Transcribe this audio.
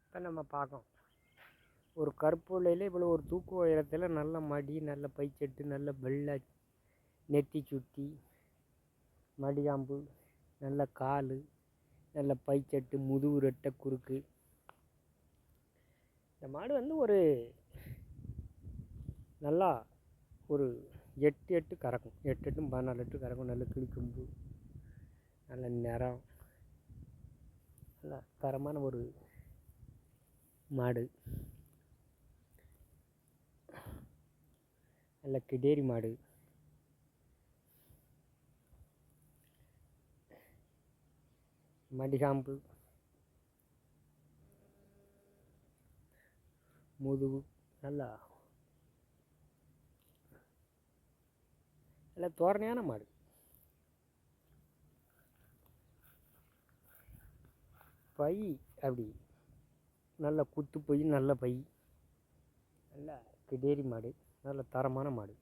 இப்போ நம்ம பார்க்கோம் ஒரு கருப்பு வெள்ளையில் இவ்வளோ ஒரு தூக்கு உயரத்தில் நல்ல மடி, நல்ல பைச்சட்டு, நல்ல வெள்ளை நெத்தி சுட்டி, மடிகாம்பு, நல்ல கால், நல்ல பைச்சட்டு, முதுகு ரெட்டை குறுக்கு. இந்த மாடு வந்து ஒரு நல்லா ஒரு 8 கறக்கும், 8 14 லிட்டர் கறக்கும். நல்ல கிளிக்கொம்பு, நல்ல நிறம், நல்ல தரமான ஒரு மாடு. நல்ல கிடேரி மாடு. மடிகாம்பு, முதுகு, நல்லா நல்ல தோரணையான மாடு. பை அப்படி நல்ல குத்து பை, நல்ல பை, நல்ல கிடேரி மாடு, நல்ல தரமான மாடு.